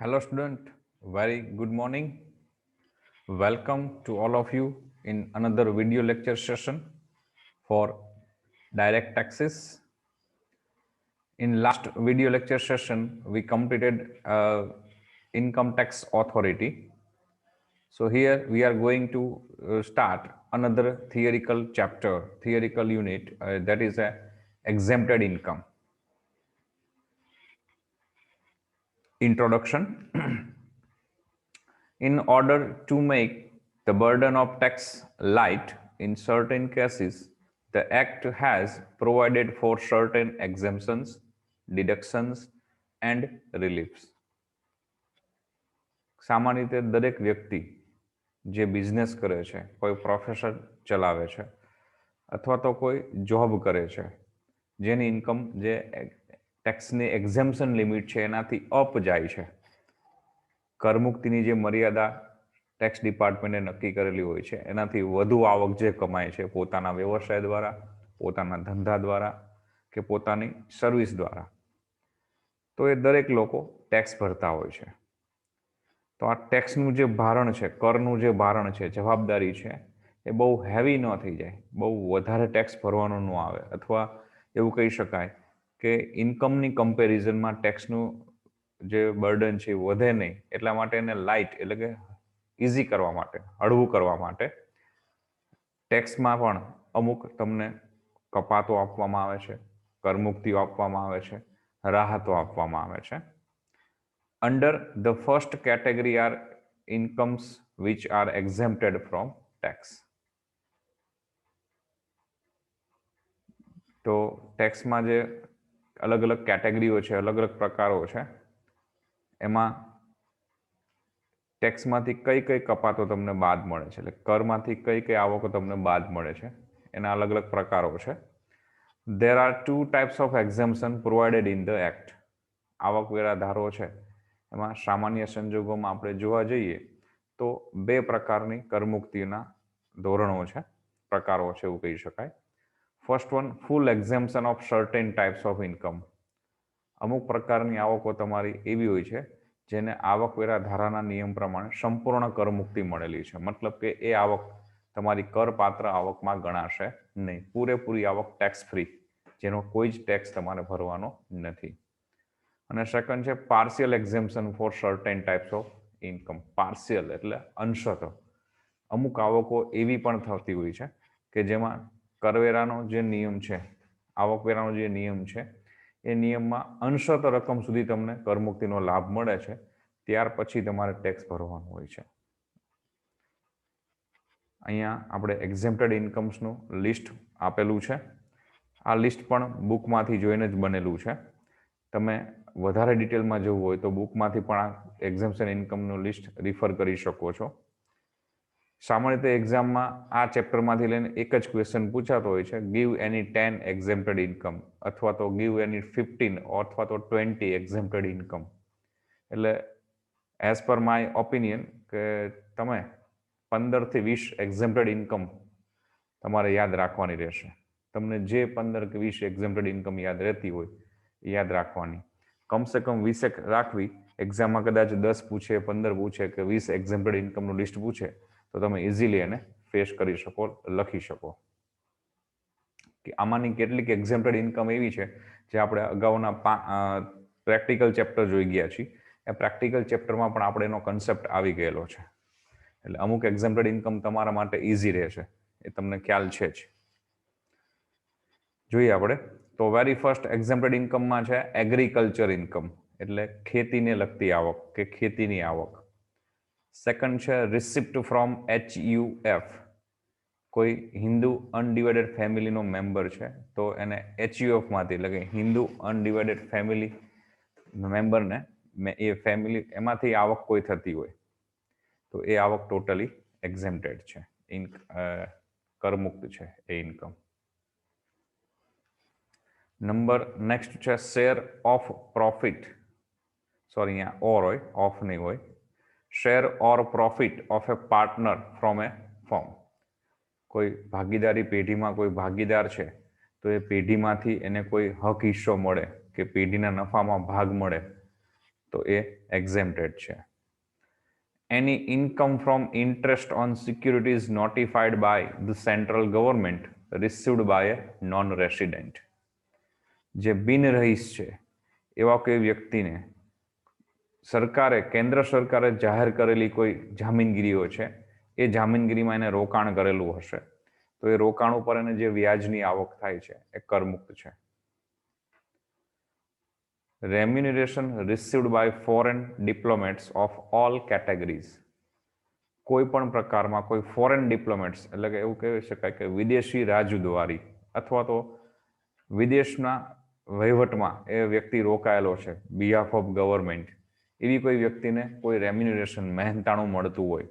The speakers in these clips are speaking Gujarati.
Hello, student. Very good morning. Welcome to all of you in another video lecture session for direct taxes. In last video lecture session, we completed income tax authority. So here we are going to start another theoretical unit that is a exempted income. Introduction. In order to make the burden of tax light in certain cases, the Act has provided for certain exemptions, deductions, and reliefs. સામાન્ય રીતે દરેક વ્યક્તિ જે બિઝનેસ કરે છે, કોઈ પ્રોફેશન ચલાવે છે અથવા તો કોઈ જોબ કરે છે, જેની ઇન્કમ જે ટેક્સની એક્ઝેમ્પશન લિમિટ છે એનાથી અપ જાય છે, કરમુક્તિની જે મર્યાદા ટેક્સ ડિપાર્ટમેન્ટે નક્કી કરેલી હોય છે એનાથી વધુ આવક જે કમાય છે પોતાના વ્યવસાય દ્વારા, પોતાના ધંધા દ્વારા કે પોતાની સર્વિસ દ્વારા, તો એ દરેક લોકો ટેક્સ ભરતા હોય છે. તો આ ટેક્સનું જે ભારણ છે, કરનું જે ભારણ છે, જવાબદારી છે, એ બહુ હેવી ન થઈ જાય, બહુ વધારે ટેક્સ ભરવાનો ન આવે, અથવા એવું કહી શકાય કે ઇન્કમની કમ્પેરિઝનમાં ટેક્સનું જે બર્ડન છે એ વધે નહીં. એટલા માટે એને લાઇટ એટલે કે ઇઝી કરવા માટે, હળવું કરવા માટે ટેક્સમાં પણ અમુક તમને કપાતો આપવામાં આવે છે, કરમુક્તિઓ આપવામાં આવે છે, રાહતો આપવામાં આવે છે. Under the first category are incomes which are exempted from tax. તો ટેક્સમાં જે અલગ અલગ કેટેગરીઓ છે, અલગ અલગ પ્રકારો છે, એમાં ટેક્સમાંથી કઈ કઈ કપાતો તમને બાદ મળે છે, એટલે કરમાંથી કઈ કઈ આવકો તમને બાદ મળે છે, એના અલગ અલગ પ્રકારો છે. There are two types of exemption provided in the act. આવકવેરા ધારો છે એમાં સામાન્ય સંજોગોમાં આપણે જોવા જઈએ તો બે પ્રકારની કરમુક્તિના ધોરણો છે, પ્રકારો છે એવું કહી શકાય. First one, full exemption of certain types of income. અમુક પ્રકારની આવકો તમારી એવી હોય છે જેને આવકવેરા ધારાના નિયમ પ્રમાણે સંપૂર્ણ કરમુક્તિ મળેલી છે, મતલબ કે એ આવક તમારી કરપાત્ર આવકમાં ગણાશે નહીં, પૂરેપૂરી આવક ટેક્સ ફ્રી, જેનો કોઈ જ ટેક્સ તમારે ભરવાનો નથી. અને સેકન્ડ છે partial exemption for certain types of income. Partial એટલે અંશતઃ. અમુક આવકો એવી પણ થતી હોય છે કે જેમાં કરવેરાનો જે નિયમ છે, આવકવેરાનો જે નિયમ છે, એ નિયમમાં અંશતઃ રકમ સુધી તમને કરમુક્તિનો લાભ મળે છે, ત્યાર પછી તમારે ટેક્સ ભરવાનું હોય છે. અહીંયા આપણે એક્ઝેમ્પ્ટેડ ઇન્કમ્સનું લિસ્ટ આપેલું છે. આ લિસ્ટ પણ બુકમાંથી જોઈને જ બનેલું છે. તમે વધારે ડિટેલમાં જવું હોય તો બુકમાંથી પણ આ એક્ઝેમ્પશન ઇન્કમનું લિસ્ટ રિફર કરી શકો છો. સામાન્ય રીતે એક્ઝામમાં આ ચેપ્ટરમાંથી લઈને એક જ ક્વેશ્ચન પૂછાતો હોય છે, ગીવ એની 10 એક્ઝેમ્પ્ટેડ ઇન્કમ, અથવા તો ગીવ એની 15 અથવા તો 20 એક્ઝેમ્પ્ટેડ ઇન્કમ. એટલે એઝ પર માય ઓપિનિયન કે તમે 15 થી 20 એક્ઝેમ્પ્ટેડ ઇન્કમ તમારે યાદ રાખવાની રહેશે. તમને જે 15 કે 20 એક્ઝેમ્પ્ટેડ ઇન્કમ યાદ રહેતી હોય એ યાદ રાખવાની. કમસે કમ 20 રાખવી. એક્ઝામમાં કદાચ 10 પૂછે, 15 પૂછે કે 20 એક્ઝેમ્પ્ટેડ ઇન્કમનું લિસ્ટ પૂછે તો તમે ઇઝીલી એને ફેસ કરી શકો, લખી શકો. કે આમાંની કેટલીક એક્ઝેમ્પ્ટેડ ઇન્કમ એવી છે જે આપણે અગાઉના પ્રેક્ટિકલ ચેપ્ટર જોઈ ગયા છીએ. એ પ્રેક્ટિકલ ચેપ્ટરમાં પણ આપણે એનો કન્સેપ્ટ આવી ગયેલો છે. એટલે અમુક એક્ઝેમ્પ્ટેડ ઇન્કમ તમારા માટે ઇઝી રહેશે, એ તમને ખ્યાલ છે જ. જોઈએ આપણે તો વેરી ફર્સ્ટ એક્ઝેમ્પ્ટેડ ઇન્કમમાં છે એગ્રીકલ્ચર ઇન્કમ, એટલે ખેતીને લગતી આવક કે ખેતીની આવક. સેકન્ડ છે રિસિપ્ટ ફ્રોમ HUF. કોઈ હિન્દુ અનડિવાઇડેડ ફેમિલીનો મેમ્બર છે તો એને HUF માંથી, એટલે કે હિન્દુ અનડિવાઇડેડ ફેમિલી મેમ્બરને એ ફેમિલી એમાંથી આવક કોઈ થતી હોય તો એ આવક ટોટલી એક્ઝેમ્પ્ટેડ છે, કરમુક્ત છે એ ઇન્કમ. નંબર નેક્સ્ટ છે શેર ઓફ પ્રોફિટ, સોરી અહીંયા ઓર હોય, ઓફ નહીં હોય. Share or profit of A partner from A firm. કોઈ ભાગીદારી પેઢીમાં કોઈ ભાગીદાર છે તો એ પેઢીમાંથી એને કોઈ હક હિસ્સો મળે કે પેઢીના નફામાં ભાગ મળે તો એ એક્ઝેમ્પ્ટેડ છે. Any income from interest on securities notified by the central government received by a non-resident. જે બિનરહીશ છે એવા કોઈ વ્યક્તિને સરકારે કેન્દ્ર સરકારે જાહેર કરેલી કોઈ જામીનગીરીઓ છે એ જામીનગીરીમાં એને રોકાણ કરેલું હશે તો એ રોકાણ ઉપર એને જે વ્યાજની આવક થાય છે એ કરમુક્ત છે. Remuneration received by foreign diplomats of all categories. કોઈ પણ પ્રકારમાં કોઈ ફોરેન ડિપ્લોમેટ્સ એટલે કે એવું કહી શકાય કે વિદેશી રાજદ્વારી અથવા તો વિદેશના વહીવટમાં એ વ્યક્તિ રોકાયેલો છે બિહાફ ઓફ ગવર્મેન્ટ, એવી કોઈ વ્યક્તિને કોઈ રેમ્યુનરેશન મહેનતાણું મળતું હોય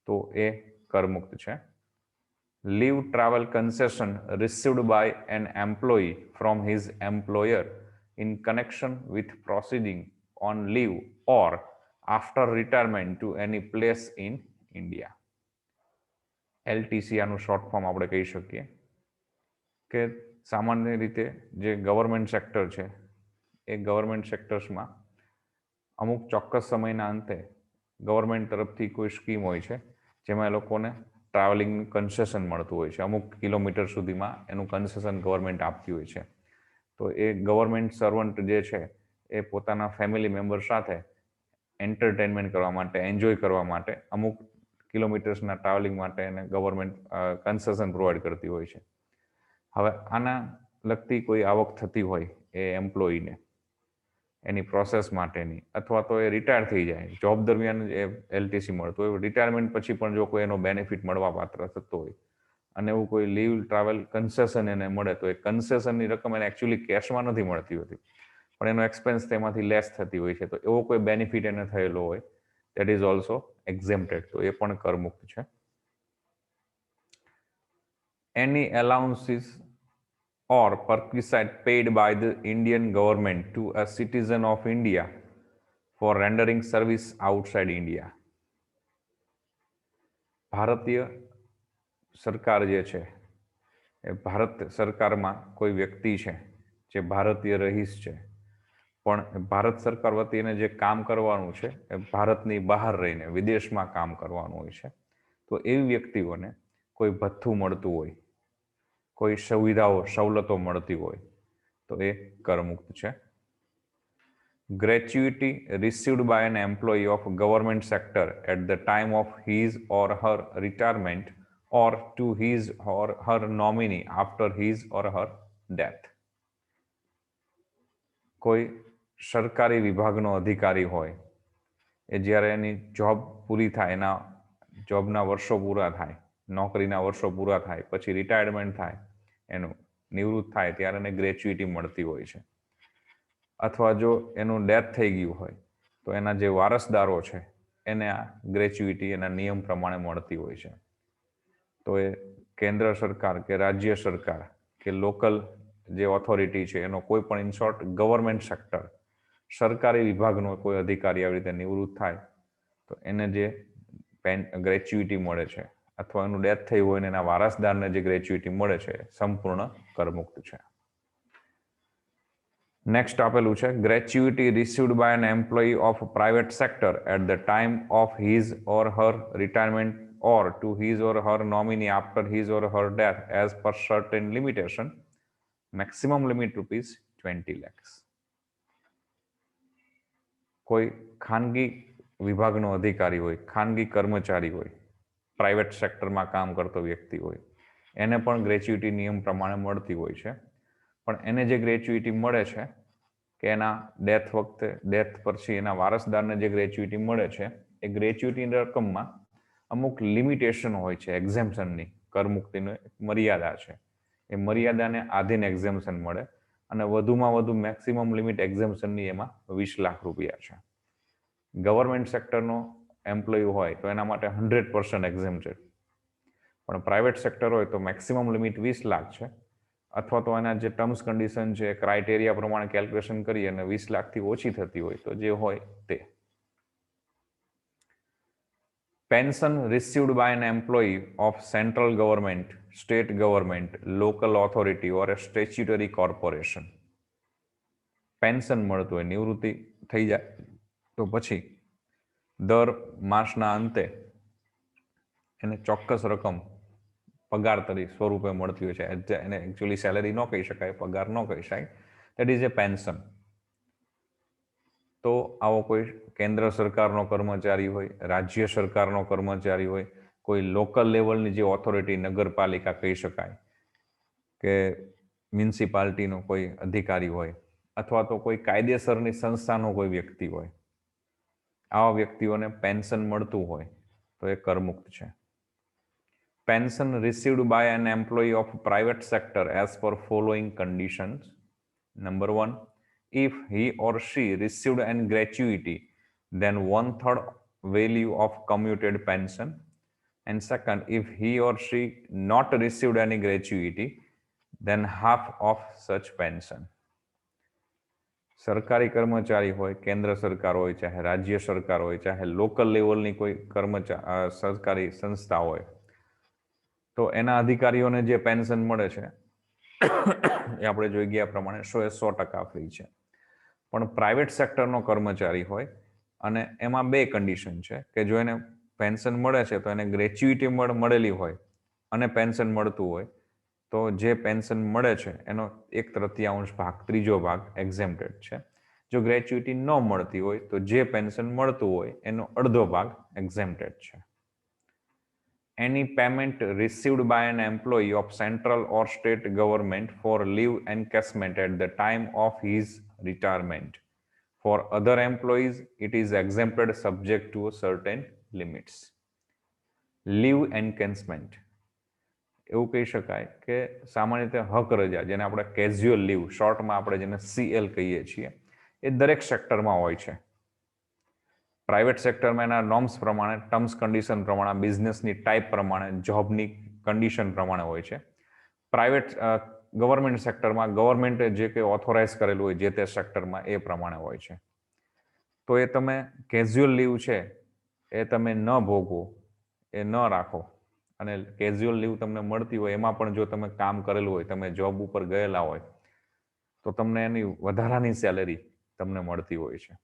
તો એ કરમુક્ત છે. Leave travel concession received by an employee from his employer in connection with proceeding on leave or after retirement to any place in India. LTC આનું શોર્ટ ફોર્મ આપણે કહી શકીએ કે સામાન્ય રીતે જે ગવર્મેન્ટ સેક્ટર છે એ ગવર્મેન્ટ સેક્ટર્સમાં અમુક ચોક્કસ સમયના અંતે ગવર્મેન્ટ તરફથી કોઈ સ્કીમ હોય છે જેમાં એ લોકોને ટ્રાવેલિંગનું કન્સેશન મળતું હોય છે. અમુક કિલોમીટર સુધીમાં એનું કન્સેશન ગવર્મેન્ટ આપતી હોય છે. તો એ ગવર્મેન્ટ સર્વન્ટ જે છે એ પોતાના ફેમિલી મેમ્બર સાથે એન્ટરટેનમેન્ટ કરવા માટે, એન્જોય કરવા માટે અમુક કિલોમીટર્સના ટ્રાવેલિંગ માટે એને ગવર્મેન્ટ કન્સેશન પ્રોવાઈડ કરતી હોય છે. હવે આના લગતી કોઈ આવક થતી હોય એ એમ્પ્લોયીને એની પ્રોસેસ માટેની, અથવા તો એ રિટાયર થઈ જાય, જોબ દરમિયાન એ એલટીસી મળતું હોય, રિટાયરમેન્ટ પછી પણ જો કોઈ એનો બેનિફિટ મળવા પાત્ર થતો હોય અને એવું કોઈ લીવ ટ્રાવેલ કન્સેશન એને મળે તો એ કન્સેશનની રકમ એને એકચ્યુઅલી કેશમાં નથી મળતી હોતી પણ એનો એક્સપેન્સ તેમાંથી લેસ થતી હોય છે. તો એવો કોઈ બેનિફિટ એને થયેલો હોય દેટ ઇઝ ઓલ્સો એક્ઝેમ્પ્ટેડ, તો એ પણ કરમુક્ત છે. એની allowances or perquisite paid by the Indian government to a citizen of India for rendering service outside India. ભારતીય સરકાર જે છે એ ભારત સરકારમાં કોઈ વ્યક્તિ છે જે ભારતીય રહીશ છે પણ ભારત સરકાર વતી એને જે કામ કરવાનું છે એ ભારતની બહાર રહીને વિદેશમાં કામ કરવાનું હોય છે તો એવી વ્યક્તિઓને કોઈ ભથ્થું મળતું હોય, કોઈ સુવિધાઓ સવલતો મળતી હોય તો એ કરમુક્ત છે. Gratuity received by an employee of government sector at the time of his or her retirement or to his or her nominee after his or her death. કોઈ સરકારી વિભાગનો અધિકારી હોય એ જ્યારે એની જોબ પૂરી થાય, એના જોબના વર્ષો પૂરા થાય, નોકરીના વર્ષો પૂરા થાય, પછી રિટાયરમેન્ટ થાય, એનું નિવૃત્ત થાય ત્યારે એને ગ્રેચ્યુઇટી મળતી હોય છે. અથવા જો એનું ડેથ થઈ ગયું હોય તો એના જે વારસદારો છે એને આ ગ્રેચ્યુઇટી એના નિયમ પ્રમાણે મળતી હોય છે. તો એ કેન્દ્ર સરકાર કે રાજ્ય સરકાર કે લોકલ જે ઓથોરિટી છે એનો કોઈ પણ ઇન શોર્ટ ગવર્મેન્ટ સેક્ટર સરકારી વિભાગનો કોઈ અધિકારી આવી રીતે નિવૃત્ત થાય તો એને જે ગ્રેચ્યુઇટી મળે છે અથવા એનું ડેથ થયું હોય ને એના વારસદારને જે ગ્રેચ્યુઇટી મળે છે સંપૂર્ણ કરમુક્ત છે. નેક્સ્ટ આપેલું છે gratuity received by an employee of private sector at the time of his or her retirement or to his or her nominee after his or her death as per certain limitation, maximum limit ₹20 lakhs. કોઈ ખાનગી વિભાગનો અધિકારી હોય, ખાનગી કર્મચારી હોય, પ્રાઇવેટ સેક્ટરમાં કામ કરતો વ્યક્તિ હોય એને પણ ગ્રેચ્યુઇટી નિયમ પ્રમાણે મળતી હોય છે પણ એને જે ગ્રેચ્યુઇટી મળે છે કે એના ડેથ વખતે, ડેથ પછી એના વારસદારને જે ગ્રેચ્યુઇટી મળે છે એ ગ્રેચ્યુઇટીની રકમમાં અમુક લિમિટેશન હોય છે, એક્ઝેમ્પશનની, કરમુક્તિની મર્યાદા છે. એ મર્યાદાને આધીન એક્ઝેમ્પશન મળે અને વધુમાં વધુ મેક્સિમમ લિમિટ એક્ઝેમ્પશનની એમાં ₹20 લાખ છે. ગવર્મેન્ટ સેક્ટરનો એમ્પ્લોય હોય તો એના માટે 100% એક્ઝેમ્પ્ટેડ, પણ પ્રાઇવેટ સેક્ટર હોય તો મેક્સિમમ લિમિટ 20 લાખ છે અથવા તો એના જે ટર્મ્સ કન્ડિશન છે ક્રાઇટેરિયા પ્રમાણે કેલ્ક્યુલેશન કરી અને 20 લાખથી ઓછી થતી હોય તો જે હોય તે. Pension received by an employee of central government, state government, local authority or a statutory corporation. Pension મળતું હોય, નિવૃત્તિ થઈ જાય તો પછી દર માસના અંતે એને ચોક્કસ રકમ પગાર તરીકે સ્વરૂપે મળતી હોય છે. એને એકચ્યુઅલી સેલેરી ન કહી શકાય, પગાર ન કહી શકાય. That is A pension. તો આવો કોઈ કેન્દ્ર સરકારનો કર્મચારી હોય, રાજ્ય સરકારનો કર્મચારી હોય, કોઈ લોકલ લેવલની જે ઓથોરિટી, નગરપાલિકા કહી શકાય, કે મ્યુનિસિપાલિટીનો કોઈ અધિકારી હોય, અથવા તો કોઈ કાયદેસરની સંસ્થાનો કોઈ વ્યક્તિ હોય, આવા વ્યક્તિઓને પેન્શન મળતું હોય તો એ કરમુક્ત છે. Pension received by an employee of private sector as per following conditions. Number 1, if he or she received an gratuity, then 1/3 value of commuted pension. And second, if he or she not received any gratuity, then half of such pension. સરકારી કર્મચારી હોય, કેન્દ્ર સરકાર હોય, ચાહે રાજ્ય સરકાર હોય, ચાહે લોકલ લેવલની કોઈ સરકારી સંસ્થા હોય, તો એના અધિકારીઓને જે પેન્શન મળે છે એ આપણે જોઈ ગયા પ્રમાણે 100% ફ્રી છે. પણ પ્રાઇવેટ સેક્ટરનો કર્મચારી હોય અને એમાં બે કન્ડિશન છે કે જો એને પેન્શન મળે છે તો એને ગ્રેચ્યુઇટી મળેલી હોય અને પેન્શન મળતું હોય તો જે પેન્શન મળે છે એનો 1/3 ભાગ, ત્રીજો ભાગ એક્ઝેમ્પ્ટેડ છે. જો ગ્રેચ્યુઇટી ન મળતી હોય તો જે પેન્શન મળતું હોય એનો અડધો ભાગ એક્ઝેમ્પ્ટેડ છે. Any payment received by an employee of central or state government for leave encashment at the time of his retirement. For other employees, it is exempted subject to certain limits. Leave encashment એવું કહી શકાય કે સામાન્ય રીતે હક રજા, જેને આપણે કેઝ્યુઅલ લીવ, શોર્ટમાં આપણે જેને CL કહીએ છીએ, એ દરેક સેક્ટરમાં હોય છે. પ્રાઇવેટ સેક્ટરમાં એના નોર્મ્સ પ્રમાણે, ટર્મ્સ કન્ડિશન પ્રમાણે, બિઝનેસની ટાઈપ પ્રમાણે, જોબની કન્ડિશન પ્રમાણે હોય છે. પ્રાઇવેટ ગવર્મેન્ટ સેક્ટરમાં ગવર્મેન્ટે જે કંઈ ઓથોરાઇઝ કરેલું હોય જે તે સેક્ટરમાં એ પ્રમાણે હોય છે. તો એ તમે કેઝ્યુઅલ લીવ છે એ તમે ન ભોગવો, એ ન રાખો, અને કેઝ્યુઅલ લીવ તમને મળતી હોય એમાં પણ જો તમે કામ કરેલું હોય, તમે જોબ ઉપર ગયેલા હોય, તો તમને એની વધારાની સેલેરી તમને મળતી હોય છે.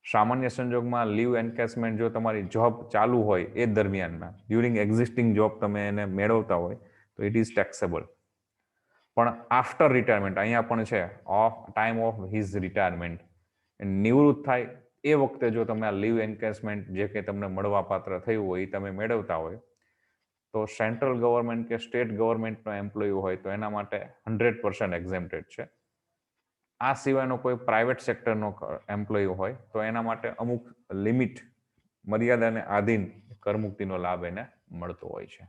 સામાન્ય સંજોગમાં લીવ એન્કેશમેન્ટ જો તમારી જોબ ચાલુ હોય એ દરમિયાનમાં, ડ્યુરિંગ એક્ઝિસ્ટિંગ જોબ તમે એને મેળવતા હોય તો ઇટ ઇઝ ટેક્સેબલ. પણ આફ્ટર રિટાયરમેન્ટ, અહીંયા પણ છે of time of his retirement, નિવૃત્ત થાય એ વખતે જો તમે આ લીવ એન્કેશમેન્ટ જે કંઈ તમને મળવા પાત્ર થયું હોય એ તમે મેળવતા હોય તો સેન્ટ્રલ ગવર્મેન્ટ કે સ્ટેટ ગવર્મેન્ટનો એમ્પ્લોય હોય તો એના માટે 100% એક્ઝેમ્પ્ટેડ છે. આ સિવાયનો કોઈ પ્રાઇવેટ સેક્ટરનો એમ્પ્લોય હોય તો એના માટે અમુક લિમિટ, મર્યાદાને આધીન કરમુક્તિનો લાભ એને મળતો હોય છે.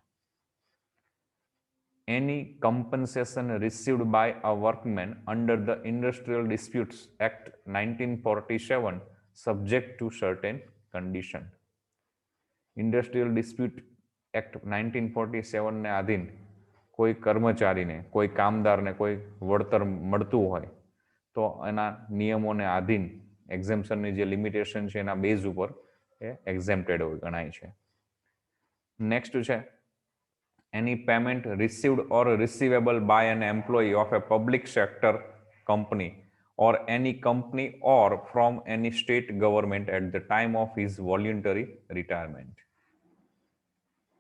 Any compensation received by a workman under the Industrial Disputes Act 1947 subject to certain condition. Industrial dispute act 1947 ને આધીન કોઈ કર્મચારીને, કોઈ કામદારને કોઈ વળતર મળતું હોય તો એના નિયમોને આધીન એક્ઝેમ્પશનની જે લિમિટેશન છે એના બેઝ ઉપર એ એક્ઝેમ્પ્ટેડ ગણાય છે. નેક્સ્ટ છે any payment received or receivable by an employee of a public sector company or any company or from any state government at the time of his voluntary retirement.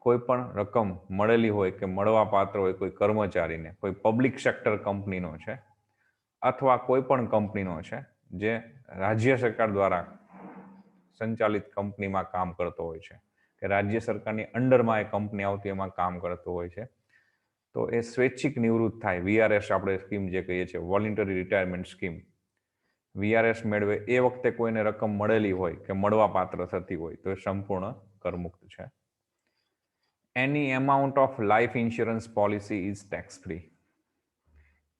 કોઈ પણ રકમ મળેલી હોય કે મળવા પાત્ર હોય કોઈ કર્મચારીને, કોઈ પબ્લિક સેક્ટર કંપનીનો છે અથવા કોઈ પણ કંપનીનો છે જે રાજ્ય સરકાર દ્વારા સંચાલિત કંપનીમાં કામ કરતો હોય છે કે રાજ્ય સરકારની અંડરમાં એ કંપની આવતી એમાં કામ કરતો હોય છે, તો એ સ્વૈચ્છિક નિવૃત્ત થાય, VRS આપણે સ્કીમ જે કહીએ છીએ, વોલન્ટરી રિટાયરમેન્ટ સ્કીમ, VRS મેળવે એ વખતે કોઈને રકમ મળેલી હોય કે મળવા પાત્ર થતી હોય તો એ સંપૂર્ણ કરમુક્ત છે. Any amount of life insurance policy is tax free.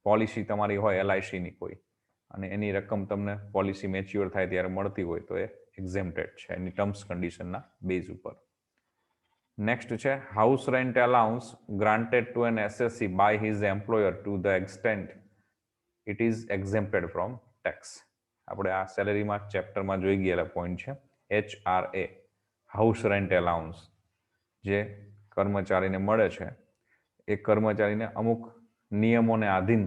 Policy તમારી હોય LICની કોઈ અને એની રકમ તમને પોલિસી મેચ્યોર થાય ત્યારે મળતી હોય તો એ એક્ઝેમ્પ્ટેડ છે એની ટર્મ્સ કન્ડિશનના બેઝ ઉપર. નેક્સ્ટ છે house rent allowance granted to an SSC by his employer to the extent it is exempted from tax. આપણે આ સેલેરીમાં ચેપ્ટરમાં જોઈ ગયેલા પોઈન્ટ છે. HRA, હાઉસ રેન્ટ એલાઉન્સ, જે કર્મચારીને મળે છે એ કર્મચારીને અમુક નિયમોને આધીન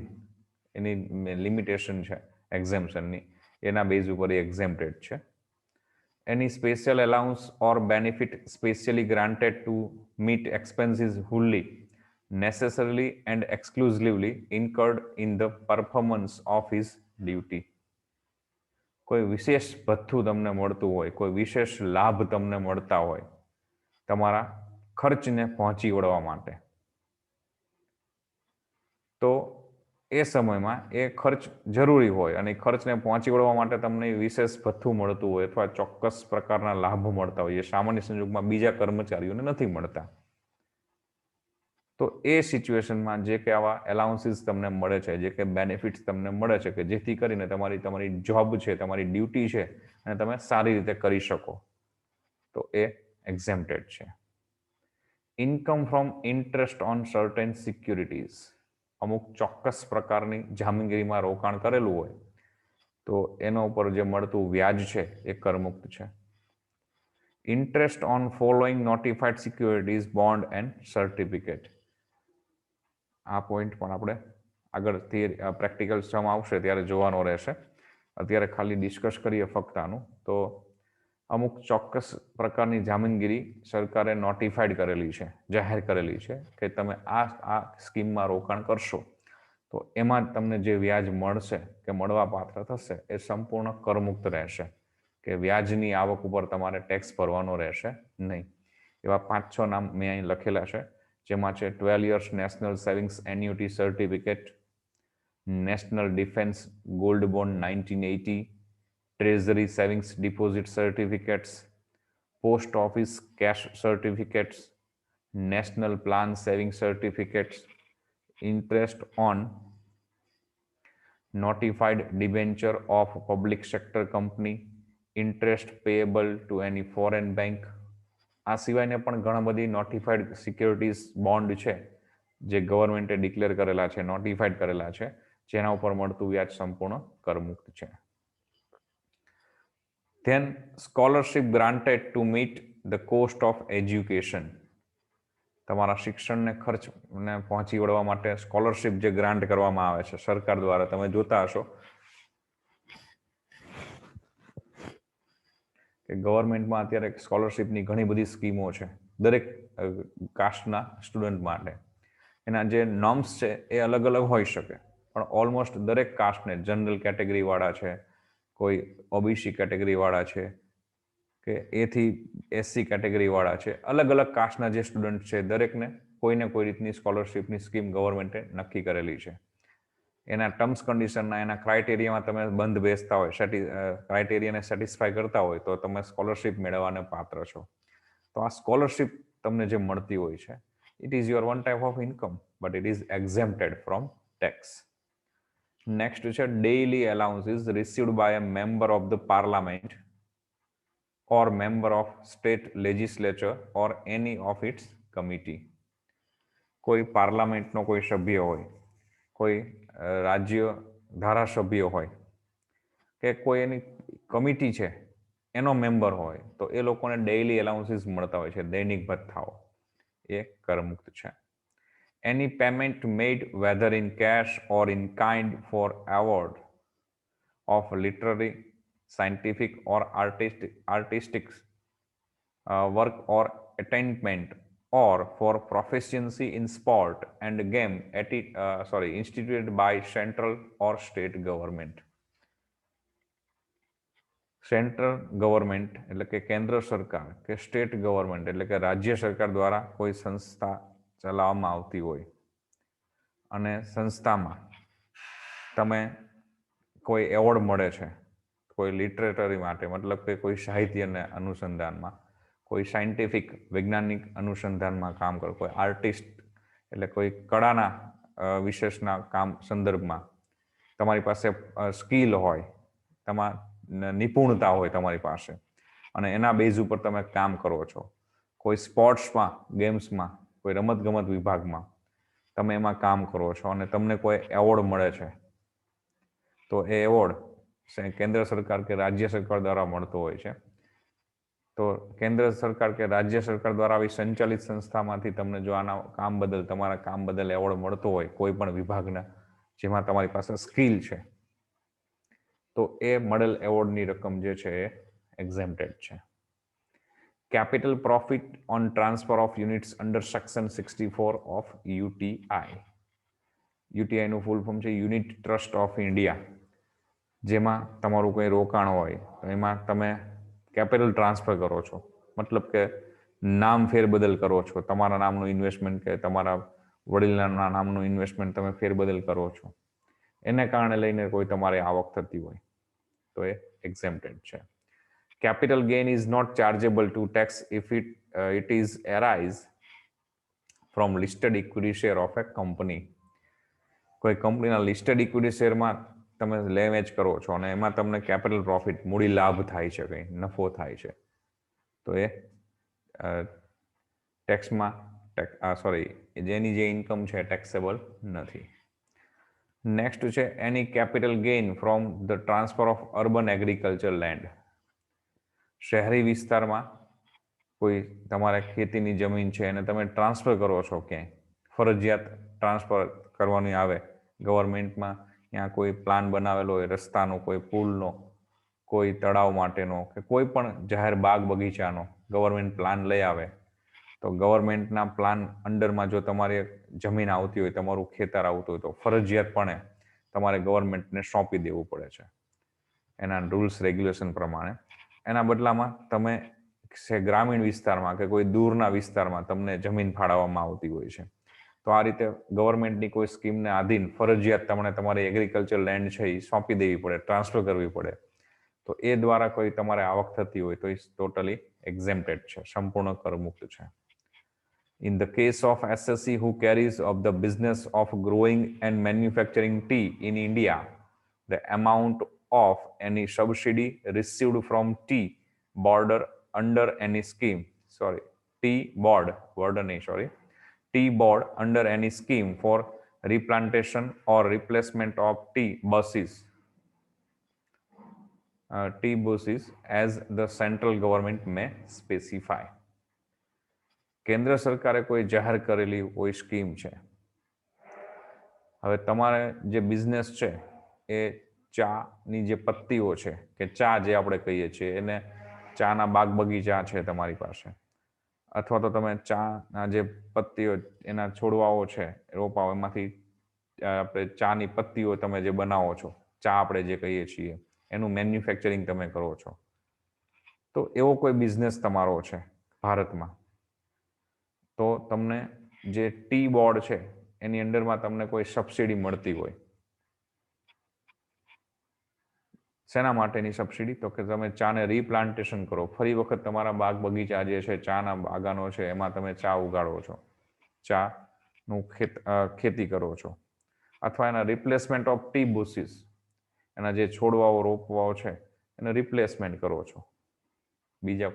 એની લિમિટેશન છે એક્ઝેમ્પશનની, એના બેઝ ઉપર એ એક્ઝેમ્પ્ટેડ છે. any special allowance or benefit specially granted to meet expenses wholly, necessarily and exclusively incurred in the performance of his duty. કોઈ વિશેષ ભથ્થું તમને મળતું હોય, કોઈ વિશેષ લાભ તમને મળતા હોય તમારા ખર્ચને પહોંચી વળવા માટે, તો એ સમયમાં એ ખર્ચ જરૂરી હોય અને ખર્ચને પહોંચી વળવા માટે તમને વિશેષ ભથ્થું મળતું હોય અથવા ચોક્કસ પ્રકારના લાભ મળતા હોય, એ સામાન્ય સંજોગમાં બીજા કર્મચારીઓને નથી મળતા. તો એ સિચ્યુએશનમાં જે કે આવા એલાઉન્સીસ તમને મળે છે, જે કે બેનિફિટ્સ તમને મળે છે, કે જેથી કરીને તમારી જોબ છે, તમારી ડ્યુટી છે અને તમે સારી રીતે કરી શકો, તો એ એક્ઝેમ્પ્ટેડ છે. Income from interest on certain securities, અમુક ચોક્કસ પ્રકારની જામીનગીરીમાં રોકાણ કરેલું હોય તો એના ઉપર જે મળતું વ્યાજ છે એ કરમુક્ત છે. Interest on following notified securities, bond and certificate. આ પોઈન્ટ પણ આપણે આગળ પ્રેક્ટિકલ સમ આવશે ત્યારે જોવાનો રહેશે. અત્યારે ખાલી ડિસ્કસ કરીએ ફક્ત આનું. તો અમુક ચોક્કસ પ્રકારની જામીનગીરી સરકારે નોટિફાઈડ કરેલી છે, જાહેર કરેલી છે કે તમે આ સ્કીમમાં રોકાણ કરશો તો એમાં તમને જે વ્યાજ મળશે કે મળવા પાત્ર થશે એ સંપૂર્ણ કરમુક્ત રહેશે, કે વ્યાજની આવક ઉપર તમારે ટેક્સ ભરવાનો રહેશે નહીં. એવા 5-6 નામ મેં અહીં લખેલા છે, જેમાં છે 12 years national savings annuity certificate, national defence gold bond 1980, treasury savings deposit certificates, post office cash certificates, national plan saving certificates, interest on notified debenture of public sector company, interest payable to any foreign bank. આ સિવાયને પણ ઘણા બધી નોટિફાઈડ સિક્યોરિટીઝ બોન્ડ છે જે ગવર્મેન્ટે ડિક્લેર કરેલા છે, નોટિફાઈડ કરેલા છે, જેના ઉપર મળતું વ્યાજ સંપૂર્ણ કરમુક્ત છે. Then scholarship granted to meet the cost of education. તમારા શિક્ષણને ખર્ચને પહોંચી વળવા માટે સ્કોલરશિપ જે ગ્રાન્ટ કરવામાં આવે છે સરકાર દ્વારા, તમે જોતા હશો કે ગવર્મેન્ટમાં અત્યારે સ્કોલરશિપની ઘણી બધી સ્કીમો છે દરેક કાસ્ટના સ્ટુડન્ટ માટે. એના જે નોર્મ્સ છે એ અલગ અલગ હોઈ શકે, પણ ઓલમોસ્ટ દરેક કાસ્ટને, જનરલ કેટેગરીવાળા છે, કોઈ ઓબીસી કેટેગરીવાળા છે, કે એથી એસસી કેટેગરીવાળા છે, અલગ અલગ કાસ્ટના જે સ્ટુડન્ટ છે દરેકને કોઈને કોઈ રીતની સ્કોલરશિપની સ્કીમ ગવર્મેન્ટે નક્કી કરેલી છે. એના ટર્મ્સ કન્ડિશનના, એના ક્રાઇટેરિયામાં તમે બંધ બેસતા હોય, ક્રાઇટેરિયાને સેટિસ્ફાય કરતા હોય તો તમે સ્કોલરશિપ મેળવવાને પાત્ર છો. તો આ સ્કોલરશિપ તમને જે મળતી હોય છે, it is your one type of income, but it is exempted from tax. Next છે daily allowances received by a member of the parliament or member of state legislature or any of its committee. કોઈ પાર્લામેન્ટનો કોઈ સભ્ય હોય, કોઈ રાજ્ય ધારાસભ્ય હોય, કે કોઈ એની કમિટી છે એનો મેમ્બર હોય, તો એ લોકોને ડેઇલી એલાઉન્સીસ મળતા હોય છે, દૈનિક ભથ્થાઓ, એ કરમુક્ત છે. Any payment made whether in cash or in kind for award of literary, scientific or artistic work or attainment or for proficiency in sport and game instituted by central or state government. Central government એટલે કે કેન્દ્ર સરકાર, કે સ્ટેટ ગવર્મેન્ટ એટલે કે રાજ્ય સરકાર દ્વારા કોઈ સંસ્થા ચલાવવામાં આવતી હોય અને સંસ્થામાં તમે કોઈ એવોર્ડ મળે છે, કોઈ લિટરેટરી માટે, મતલબ કે કોઈ સાહિત્યના અનુસંધાનમાં, કોઈ સાયન્ટિફિક વૈજ્ઞાનિક અનુસંધાનમાં કામ કરો, કોઈ આર્ટિસ્ટ એટલે કોઈ કળાના વિશેષના કામ સંદર્ભમાં તમારી પાસે સ્કિલ હોય, નિપુણતા હોય તમારી પાસે, અને એના બેઝ ઉપર તમે કામ કરો છો. કોઈ સ્પોર્ટ્સમાં, ગેમ્સમાં, કોઈ રમતગમત વિભાગમાં તમે એમાં કામ કરો છો અને તમને કોઈ એવોર્ડ મળે છે, તો એ એવોર્ડ કેન્દ્ર સરકાર કે રાજ્ય સરકાર દ્વારા મળતો હોય છે. તો કેન્દ્ર સરકાર કે રાજ્ય સરકાર દ્વારા આવી સંચાલિત સંસ્થામાંથી તમને જો આના કામ બદલ, તમારા કામ બદલ એવોર્ડ મળતો હોય કોઈ પણ વિભાગના જેમાં તમારી પાસે સ્કિલ છે, તો એ મળેલ એવોર્ડની રકમ જે છે એ એક્ઝેમ્પ્ટેડ છે. Capital profit on transfer of units under section 64 of UTI. યુટીઆઈનું ફૂલ ફોર્મ છે યુનિટ ટ્રસ્ટ ઓફ ઇન્ડિયા. જેમાં તમારું કોઈ રોકાણ હોય તો એમાં તમે કેપિટલ ટ્રાન્સફર કરો છો, મતલબ કે નામ ફેરબદલ કરો છો, તમારા નામનું ઇન્વેસ્ટમેન્ટ કે તમારા વડીલના નામનું ઇન્વેસ્ટમેન્ટ તમે ફેરબદલ કરો છો, એને કારણે લઈને કોઈ તમારે આવક થતી હોય તો એ એક્ઝેમ્પ્ટેડ છે. Capital gain is not chargeable to tax if it is arise from listed equity share of a company. કોઈ કંપનીના લિસ્ટેડ ઇક્વિટી શેરમાં તમે લે વેચ કરો છો અને એમાં તમને કેપિટલ પ્રોફિટ મૂડી લાભ થાય છે, કંઈ નફો થાય છે, તો એ ટેક્સમાં જેની જે ઇન્કમ છે ટેક્સેબલ નથી. નેક્સ્ટ છે any capital gain from the transfer of urban agriculture land. શહેરી વિસ્તારમાં કોઈ તમારે ખેતીની જમીન છે અને તમે ટ્રાન્સફર કરો છો ક્યાંય, ફરજિયાત ટ્રાન્સફર કરવાની આવે ગવર્મેન્ટમાં, ત્યાં કોઈ પ્લાન બનાવેલો હોય રસ્તાનો, કોઈ પુલનો, કોઈ તળાવ માટેનો કે કોઈ પણ જાહેર બાગ બગીચાનો ગવર્મેન્ટ પ્લાન લઈ આવે તો ગવર્મેન્ટના પ્લાન અંડરમાં જો તમારી જમીન આવતી હોય, તમારું ખેતર આવતું હોય તો ફરજિયાતપણે તમારે ગવર્મેન્ટને સોંપી દેવું પડે છે એના રૂલ્સ રેગ્યુલેશન પ્રમાણે. એના બદલામાં તમે ગ્રામીણ વિસ્તારમાં કે કોઈ દૂરના વિસ્તારમાં તમને જમીન ફાળવવામાં આવતી હોય છે. તો આ રીતે ગવર્મેન્ટની કોઈ સ્કીમને આધીન ફરજિયાત તમને તમારી એગ્રીકલ્ચર લેન્ડ છે એ સોંપી દેવી પડે, ટ્રાન્સફર કરવી પડે. તો એ દ્વારા કોઈ તમારે આવક થતી હોય તો એ ટોટલી એક્ઝેમ્પ્ટેડ છે, સંપૂર્ણ કરમુક્ત છે. In the case of SSE who carries of the business of growing and manufacturing tea in India, the amount of any subsidy received from tea board under any scheme, tea board under any scheme for replantation or replacement of tea buses as the central government may specify. કેન્દ્ર સરકારે કોઈ જાહેર કરેલી કોઈ સ્કીમ છે. હવે તમારે જે બિઝનેસ છે એ ચાની જે પત્તીઓ છે કે ચા જે આપણે કહીએ છીએ એને ચાના બાગ બગીચા છે તમારી પાસે, અથવા તો તમે ચાના જે પત્તીઓ એના છોડવાઓ છે રોપાઓ એમાંથી આપણે ચાની પત્તીઓ તમે જે બનાવો છો, ચા આપણે જે કહીએ છીએ એનું મેન્યુફેક્ચરિંગ તમે કરો છો, તો એવો કોઈ બિઝનેસ તમારો છે ભારતમાં તો તમને જે ટી બોર્ડ છે એની અંડરમાં તમને કોઈ સબસિડી મળતી હોય. શેના માટેની સબસિડી? તો કે તમે ચાને રીપ્લાન્ટેશન કરો, ફરી વખત તમારા બાગ બગીચા જે છે ચાના બાગાનો છે એમાં તમે ચા ઉગાડો છો, ચાનું ખેતી કરો છો, અથવા એના રિપ્લેસમેન્ટ ઓફ ટી બુસીસ, એના જે છોડવાઓ રોપવાઓ છે એને રિપ્લેસમેન્ટ કરો છો. બીજા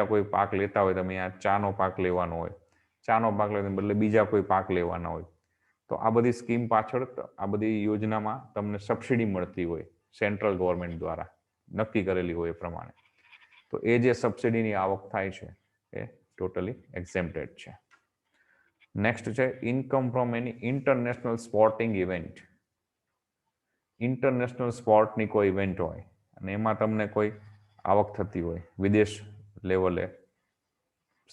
કોઈ પાક લેતા હોય, તમે આ ચાનો પાક લેવાનો હોય, ચાનો પાક લેવાને બદલે બીજા કોઈ પાક લેવાના હોય, તો આ બધી સ્કીમ પાછળ, આ બધી યોજનામાં તમને સબસિડી મળતી હોય સેન્ટ્રલ ગવર્મેન્ટ દ્વારા નક્કી કરેલી હોય એ પ્રમાણે. તો એ જે સબસિડીની આવક થાય છે એ ટોટલી એક્ઝેમ્પ્ટેડ છે. નેક્સ્ટ છે income from any international sporting event. International સ્પોર્ટની કોઈ ઇવેન્ટ હોય અને એમાં તમને કોઈ આવક થતી હોય, વિદેશ લેવલે,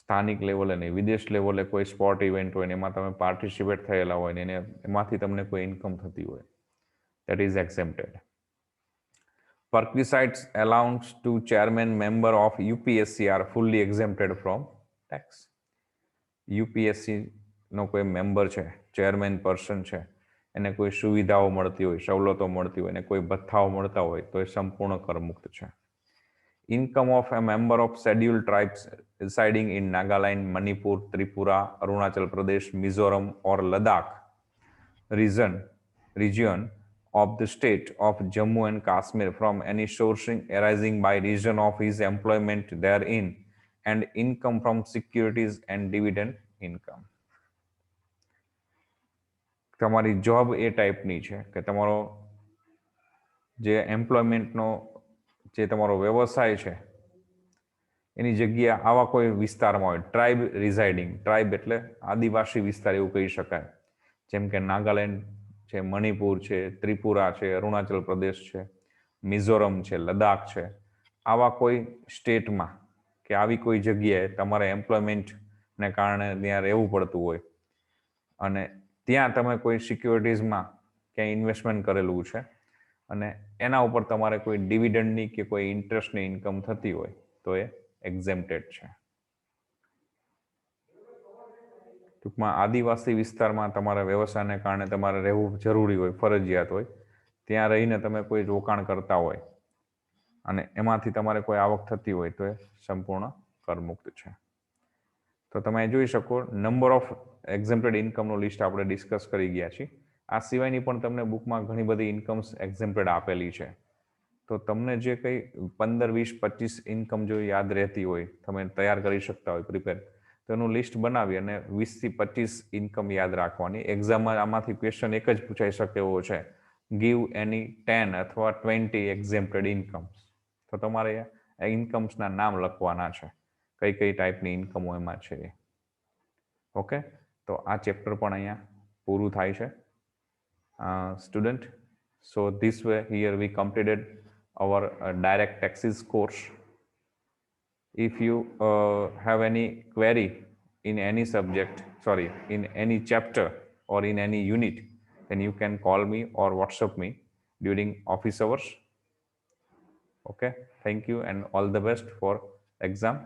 સ્થાનિક લેવલે નહીં, વિદેશ લેવલે કોઈ સ્પોર્ટ ઇવેન્ટ હોય ને એમાં તમે પાર્ટિસિપેટ થયેલા હોય ને એમાંથી તમને કોઈ ઇન્કમ થતી હોય, that is exempted. Perquisites allowance to chairman member of UPSC are fully exempted from tax. UPSC નો કોઈ મેમ્બર છે, ચેરમેન પર્સન છે, એને કોઈ સુવિધાઓ મળતી હોય, સવલતો મળતી હોય, એને કોઈ ભથ્થાઓ મળતા હોય તો એ સંપૂર્ણ કરમુક્ત છે. Income of a member of scheduled tribes residing in Nagaland, Manipur, Tripura, Arunachal Pradesh, Mizoram or Ladakh region of the state of Jammu and Kashmir from any sourcing arising by reason of his employment therein and income from securities and dividend income. તમારી જોબ એ ટાઈપની છે કે તમારો જે એમ્પ્લોયમેન્ટનો જે તમારો વ્યવસાય છે એની જગ્યા આવા કોઈ વિસ્તારમાં હોય, ટ્રાઇબ રિઝાઇડિંગ, ટ્રાઇબ એટલે આદિવાસી વિસ્તાર એવું કહી શકાય, જેમ કે નાગાલેન્ડ છે, મણિપુર છે, ત્રિપુરા છે, અરુણાચલ પ્રદેશ છે, મિઝોરમ છે, લદ્દાખ છે, આવા કોઈ સ્ટેટમાં કે આવી કોઈ જગ્યાએ તમારે એમ્પ્લોયમેન્ટને કારણે ત્યાં રહેવું પડતું હોય અને ત્યાં તમે કોઈ સિક્યોરિટીઝમાં ક્યાંય ઇન્વેસ્ટમેન્ટ કરેલું છે અને એના ઉપર તમારે કોઈ ડિવિડન્ડની કે કોઈ ઇન્ટરેસ્ટની ઇન્કમ થતી હોય તો એ એક્ઝેમ્પ્ટેડ છે. ટૂંકમાં આદિવાસી વિસ્તારમાં તમારા વ્યવસાયને કારણે તમારે રહેવું જરૂરી હોય, ફરજિયાત હોય, ત્યાં રહીને તમે કોઈ રોકાણ કરતા હોય અને એમાંથી તમારે કોઈ આવક થતી હોય તો એ સંપૂર્ણ કરમુક્ત છે. તો તમે જોઈ શકો નંબર ઓફ એક્ઝેમ્પ્ટેડ ઇન્કમનું લિસ્ટ આપણે ડિસ્કસ કરી ગયા છીએ. આ સિવાયની પણ તમને બુકમાં ઘણી બધી ઇન્કમ્સ એક્ઝેમ્પ્ટેડ આપેલી છે. તો તમને જે કંઈ 15, 20, 25 ઇન્કમ જો યાદ રહેતી હોય, તમે તૈયાર કરી શકતા હોય પ્રિપેર, તો એનું લિસ્ટ બનાવી અને 20 થી 25 ઇન્કમ યાદ રાખવાની. એક્ઝામમાં આમાંથી ક્વેશ્ચન એક જ પૂછાઈ શકે એવો છે, ગીવ એની 10 અથવા 20 એક્ઝેમ્પ્ટેડ ઇન્કમ્સ. તો તમારે એ ઇન્કમ્સના નામ લખવાના છે, કઈ કઈ ટાઈપની ઇન્કમો એમાં છે. ઓકે, તો આ ચેપ્ટર પણ અહીંયા પૂરું થાય છે. Student, so this way here we completed our direct taxes course. If you have any query in any subject, in any chapter or in any unit, then you can call me or WhatsApp me during office hours. Okay, thank you and all the best for exam.